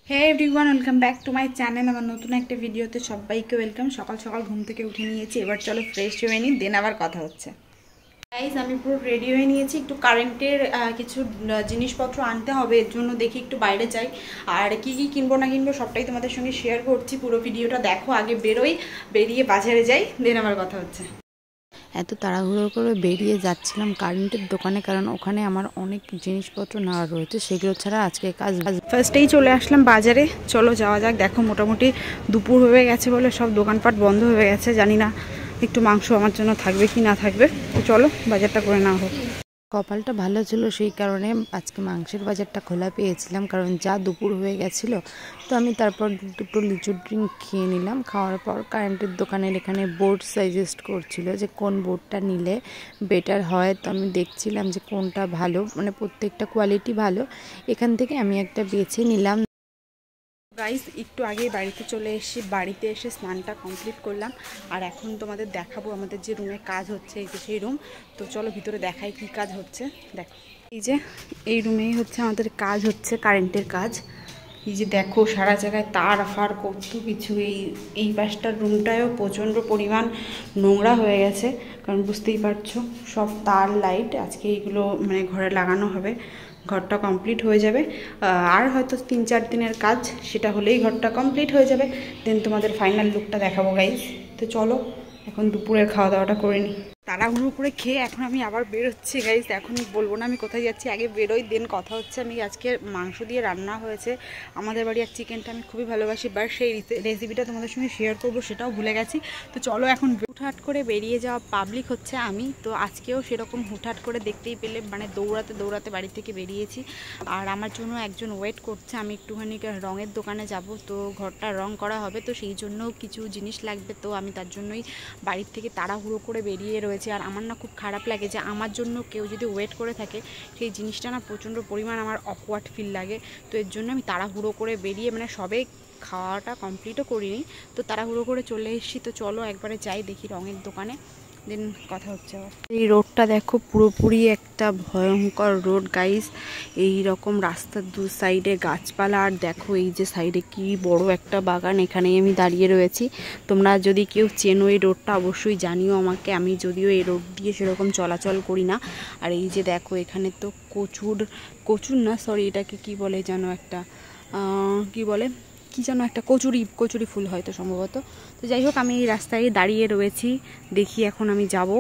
Hey everyone, welcome back to my channel. আমার নতুন একটা ভিডিওতে সবাইকে ওয়েলকাম। সকাল সকাল ঘুম থেকে উঠে নিয়েছি, এবার চলো ফ্রেশ হয়ে নিই, দেন আবার কথা হচ্ছে। গাইজ, আমি পুরো রেডি হয়ে নিয়েছি। একটু কারেন্টের কিছু জিনিসপত্র আনতে হবে, এর জন্য দেখি একটু বাইরে যাই। আর কি কি কিনবো না কিনবো সবটাই তোমাদের সঙ্গে শেয়ার করছি। পুরো ভিডিওটা দেখো, আগে বেরিয়ে বাজারে যাই, দেন আবার কথা হচ্ছে। এত তাড়াহুড়ো করে বেরিয়ে যাচ্ছিলাম কারেন্টের দোকানে, কারণ ওখানে আমার অনেক জিনিসপত্র নেওয়া রয়েছে, সেগুলো ছাড়া আজকে কাজ। ফার্স্টেই চলে আসলাম বাজারে, চলো যাওয়া যাক। দেখো মোটামুটি দুপুর হয়ে গেছে বলে সব দোকানপাট বন্ধ হয়ে গেছে। জানি না একটু মাংস আমার জন্য থাকবে কি না থাকবে, তো চলো বাজারটা করে নেওয়া হোক। কপালটা ভালো ছিল, সেই কারণে আজকে মাংসের বাজারটা খোলা পেয়েছিলাম, কারণ যা দুপুর হয়ে গেছিলো। তো আমি তারপর দুটো লিচু ড্রিঙ্ক খেয়ে নিলাম। খাওয়ার পর কারেন্টের দোকানের এখানে বোর্ড সাজেস্ট করছিল যে কোন বোর্ডটা নিলে বেটার হয়। তো আমি দেখছিলাম যে কোনটা ভালো, মানে প্রত্যেকটা কোয়ালিটি ভালো। এখান থেকে আমি একটা বেছে নিলাম। গাইস, একটু আগেই বাড়িতে চলে এসেছি, বাড়িতে এসে স্নানটা কমপ্লিট করলাম। আর এখন তোমাদের দেখাবো আমাদের যে রুমে কাজ হচ্ছে, এই যে সেই রুম। তো চলো ভিতরে দেখাই কি কাজ হচ্ছে। দেখো, এই যে এই রুমেই হচ্ছে আমাদের কাজ হচ্ছে, কারেন্টের কাজ। এই যে দেখো সারা জায়গায় তার ফার কত কিছু। এই পাশটার রুমটায়ও প্রচণ্ড পরিমাণ নোংরা হয়ে গেছে, কারণ বুঝতেই পারছো সব তার লাইট আজকে এইগুলো মানে ঘরে লাগানো হবে। ঘরটা কমপ্লিট হয়ে যাবে, আর হয়তো 3-4 দিনের কাজ, সেটা হলেই ঘরটা কমপ্লিট হয়ে যাবে। দেন তোমাদের ফাইনাল লুকটা দেখাবো গাইজ। তো চলো এখন দুপুরের খাওয়া দাওয়াটা করে নিই। তাড়াহুড়ো করে খেয়ে এখন আমি আবার বেরোচ্ছি গাইজ। এখন বলবো না আমি কোথায় যাচ্ছি, আগে বেরোই দেন কথা হচ্ছে। আমি আজকে মাংস দিয়ে রান্না হয়েছে আমাদের বাড়ি, আর চিকেনটা আমি খুবই ভালোবাসি, বাট সেই রেসিপিটা তোমাদের সঙ্গে শেয়ার করবো সেটাও ভুলে গেছি। তো চলো এখন হুটহাট করে বেরিয়ে যাওয়া পাবলিক হচ্ছে আমি। তো আজকেও সেরকম হুটহাট করে দেখতেই পেলে, মানে দৌড়াতে দৌড়াতে বাড়ি থেকে বেরিয়েছি। আর আমার জন্য একজন ওয়েট করছে, আমি একটুখানি রঙের দোকানে যাব। তো ঘরটা রং করা হবে, তো সেই জন্য কিছু জিনিস লাগবে। তো আমি তার জন্যই বাড়ির থেকে তাড়াহুড়ো করে বেরিয়ে রয়েছে। আর আমার না খুব খারাপ লাগে যে আমার জন্য কেউ যদি ওয়েট করে থাকে, সেই জিনিসটা না প্রচণ্ড পরিমাণ আমার অকওয়ার্ড ফিল লাগে। তো এর জন্য আমি তাড়াহুড়ো করে বেরিয়ে, মানে সবে খাওয়াটা কমপ্লিটও করিনি, তো তাড়াহুড়ো করে চলে এসেছি। তো চলো একবারে যাই দেখি রঙের দোকানে, দেন কথা হচ্ছে। এই রোডটা দেখো, পুরোপুরি একটা ভয়ঙ্কর রোড গাইস। এই রকম রাস্তার দু সাইডে গাছপালা, আর দেখো এই যে সাইডে কি বড় একটা বাগান, এখানেই আমি দাঁড়িয়ে রয়েছি। তোমরা যদি কেউ চেনো এই রোডটা অবশ্যই জানিও আমাকে, আমি যদিও এই রোড দিয়ে সেরকম চলাচল করি না। আর এই যে দেখো এখানে তো কচুর না, সরি এটাকে কি বলে যেন একটা, কি বলে কি যেন একটা কচুরি ফুল হয়তো সম্ভবত। তো যাই হোক, আমি এই রাস্তায় দাঁড়িয়ে রয়েছি, দেখি এখন আমি যাব,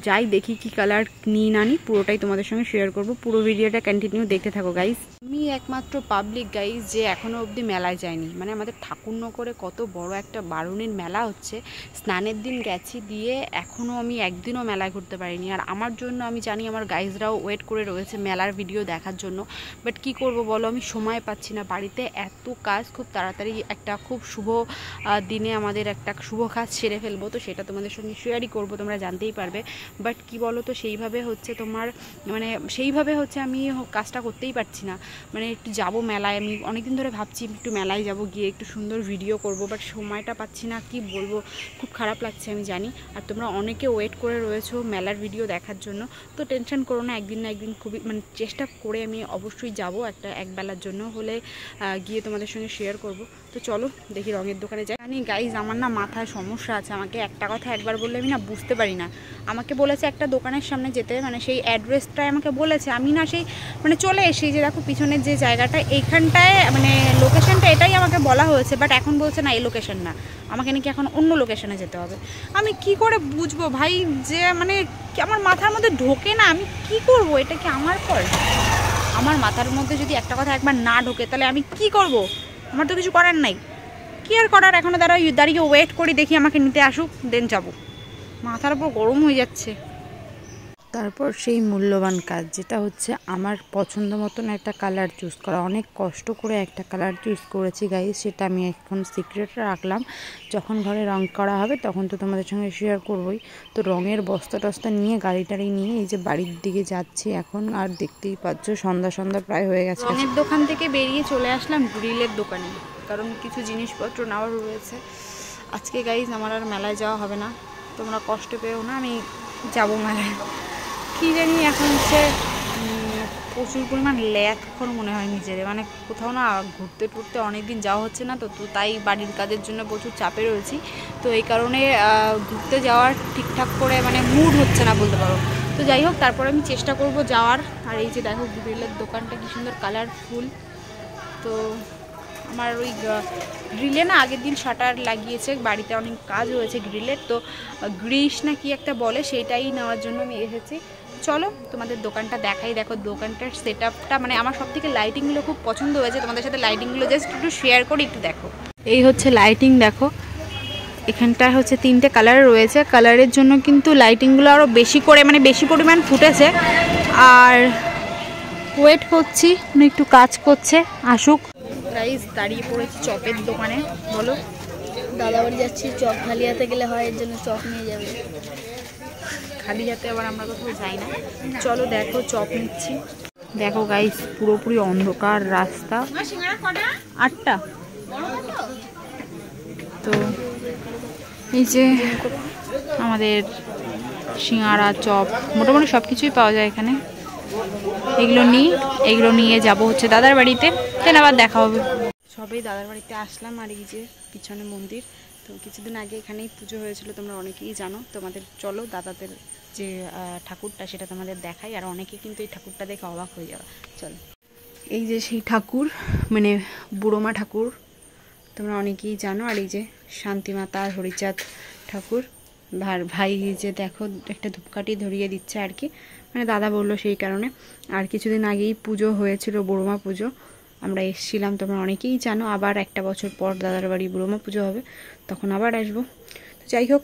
যাই দেখি কি কালার নিই না নিই, পুরোটাই তোমাদের সঙ্গে শেয়ার করব। পুরো ভিডিওটা কন্টিনিউ দেখতে থাকো গাইজ। আমি একমাত্র পাবলিক গাইজ যে এখনও অবধি মেলায় যায়নি। মানে আমাদের ঠাকুরনগরে কত বড় একটা বারুণীর মেলা হচ্ছে, স্নানের দিন গেছি, দিয়ে এখনও আমি একদিনও মেলায় ঘুরতে পারিনি। আর আমার জন্য আমি জানি আমার গাইজরাও ওয়েট করে রয়েছে মেলার ভিডিও দেখার জন্য, বাট কি করব বলো, আমি সময় পাচ্ছি না। বাড়িতে এত কাজ, খুব তাড়াতাড়ি একটা খুব শুভ দিনে আমাদের একটা শুভ কাজ সেরে ফেলবো, তো সেটা তোমাদের সঙ্গে শেয়ারই করবো, তোমরা জানতেই পারবে। বাট কি বলো তো, সেইভাবে হচ্ছে তোমার, মানে সেইভাবে হচ্ছে আমি কাজটা করতেই পারছি না। মানে একটু যাবো মেলায়, আমি অনেকদিন ধরে ভাবছি একটু মেলায় যাব, গিয়ে একটু সুন্দর ভিডিও করব, বাট সময়টা পাচ্ছি না। কি বলবো, খুব খারাপ লাগছে আমি জানি। আর তোমরা অনেকে ওয়েট করে রয়েছো মেলার ভিডিও দেখার জন্য, তো টেনশন করো না, একদিন না একদিন খুবই মানে চেষ্টা করে আমি অবশ্যই যাব, একবেলার জন্য হলে গিয়ে তোমাদের সঙ্গে শেয়ার করব। তো চলো দেখি রঙের দোকানে যাই। জানি গাইজ, আমার না মাথায় সমস্যা আছে, আমাকে একটা কথা একবার বললে আমি না বুঝতে পারি না। আমাকে বলেছে একটা দোকানের সামনে যেতে, মানে সেই অ্যাড্রেসটাই আমাকে বলেছে, আমি না সেই মানে চলে এসেছি। যে দেখো পিছনের যে জায়গাটা, এইখানটায় মানে লোকেশনটা এটাই আমাকে বলা হয়েছে, বাট এখন বলছে না এই লোকেশন না, আমাকে নাকি এখন অন্য লোকেশনে যেতে হবে। আমি কি করে বুঝবো ভাই, যে মানে আমার মাথার মধ্যে ঢোকে না, আমি কি করব? এটা কি আমার ফল্ট? আমার মাথার মধ্যে যদি একটা কথা একবার না ঢোকে, তাহলে আমি কি করব? আমার তো কিছু করার নাই। কি আর করার, এখনও দাঁড়িয়ে ওয়েট করি, দেখি আমাকে নিতে আসুক, দেন যাবো। মাথার উপর গরম হয়ে যাচ্ছে। তারপর সেই মূল্যবান কাজ, যেটা হচ্ছে আমার পছন্দ মতন একটা কালার চুজ করা। অনেক কষ্ট করে একটা কালার চুজ করেছি গাইজ, সেটা আমি এখন সিক্রেট রাখলাম। যখন ঘরে রং করা হবে তখন তো তোমাদের সঙ্গে শেয়ার করবই। তো রঙের বস্তা টস্তা নিয়ে গাড়ি টাড়ি নিয়ে এই যে বাড়ির দিকে যাচ্ছি এখন। আর দেখতেই পাচ্ছ সন্ধ্যা প্রায় হয়ে গেছে। রঙের দোকান থেকে বেরিয়ে চলে আসলাম গ্রিলের দোকানে, কারণ কিছু জিনিসপত্র নেওয়ার রয়েছে। আজকে গাইজ আমার আর মেলায় যাওয়া হবে না, তোমরা কষ্ট পেও না, আমি যাবো মেলায়। কী জানি এখন হচ্ছে প্রচুর পরিমাণ ল্যাথখর মনে হয় নিজের, মানে কোথাও না ঘুরতে টুরতে অনেকদিন যাওয়া হচ্ছে না, তো তাই বাড়ির কাজের জন্য প্রচুর চাপে রয়েছি। তো এই কারণে ঘুরতে যাওয়ার ঠিকঠাক করে মানে মুড হচ্ছে না বলতে পারো। তো যাই হোক, তারপরে আমি চেষ্টা করব যাওয়ার। আর এই যে দেখো গ্রিলের দোকানটা কি সুন্দর কালারফুল। তো আমার ওই গ্রিলে না আগের দিন শাটার লাগিয়েছে, বাড়িতে অনেক কাজ হয়েছে গ্রিলের, তো গ্রিস না কি একটা বলে, সেইটাই নেওয়ার জন্য আমি এসেছি। চলো তোমাদের দোকানটা দেখাই। দেখো দোকানটার সেট আপটা, মানে আমার সব থেকে লাইটিংগুলো খুব পছন্দ হয়েছে, তোমাদের সাথে লাইটিংগুলো জাস্ট একটু শেয়ার করি, একটু দেখো। এই হচ্ছে লাইটিং, দেখো এখানটা হচ্ছে 3টে কালার রয়েছে, কালারের জন্য কিন্তু লাইটিংগুলো আরও বেশি করে মানে বেশি পরিমাণ ফুটেছে। আর ওয়েট করছি, মানে একটু কাজ করছে আসুক। গাইস দাঁড়িয়ে পড়েছি চপের দোকানে। বলো। দাদা বাড়ি যাচ্ছি, চপ খালি হাতে গেলে হয়, এর জন্য চপ নিয়ে যাবে। খালি হাতে আবার আমরা কোথাও যাই না। চলো দেখো চপ নিচ্ছি। দেখো গাইস পুরোপুরি অন্ধকার রাস্তা। 8টা। তো এই যে আমাদের সিঙ্গারা, চপ, মোটামুটি সব কিছুই পাওয়া যায় এখানে। এগুলো নিয়ে যাব হচ্ছে দাদার বাড়িতে, দেন আবার দেখা হবে। সবাই দাদার বাড়িতে আসলাম। আর এই যে পিছনে মন্দির, তো কিছুদিন আগে এখানেই পুজো হয়েছিল, তোমরা অনেকেই জানো। তোমাদের চলো দাদাদের যে ঠাকুরটা সেটা তোমাদের দেখাই। আর অনেকে কিন্তু এই ঠাকুরটা দেখে অবাক হয়ে যাবে। চলো, এই যে সেই ঠাকুর, মানে বুড়োমা ঠাকুর, তোমরা অনেকেই জানো। আর এই যে শান্তিমাতা আর হরিচাঁদ ঠাকুর। ভাই যে দেখো একটা ধূপকাঠি ধরিয়ে দিচ্ছে আর কি, মানে দাদা বললো সেই কারণে। আর কিছুদিন আগেই পুজো হয়েছিল, বুড়োমা পুজো, আমরা এসেছিলাম, তোমরা অনেকেই জানো। আবার একটা বছর পর দাদার বাড়ি বুড়োমা পুজো হবে, তখন আবার আসবো। তো যাই হোক,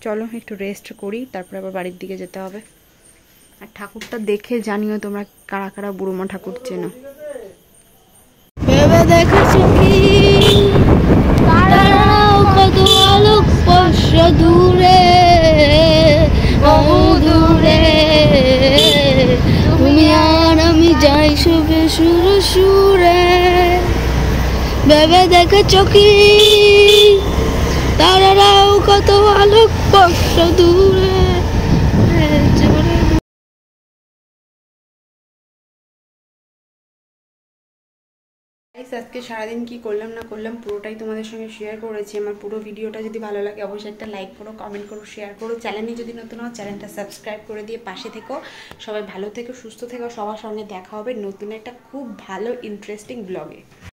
চলো একটু রেস্ট করি, তারপরে আবার বাড়ির দিকে যেতে হবে। আর ঠাকুরটা দেখে জানিও তোমরা কারা কারা বুড়োমা ঠাকুর চেনো। ভেবে দেখেছো কি তারাও কত আলোক স্পর্শ দূরে, বহু দূরে, তুমি আর আমি যাই শুভে সুরে সুরে। ভেবে দেখেছো কি তারাও কত আলোক স্পর্শ দূরে। আজকে সারাদিন কি করলাম না করলাম পুরোটাই তোমাদের সঙ্গে শেয়ার করেছি। আমার পুরো ভিডিওটা যদি ভালো লাগে অবশ্যই একটা লাইক করো, কমেন্ট করো, শেয়ার করো। চ্যানেলে যদি নতুন হও চ্যানেলটা সাবস্ক্রাইব করে দিয়ে পাশে থেকো। সবাই ভালো থেকো, সুস্থ থেকো, সবার সঙ্গে দেখা হবে নতুন একটা খুব ভালো ইন্টারেস্টিং ব্লগে।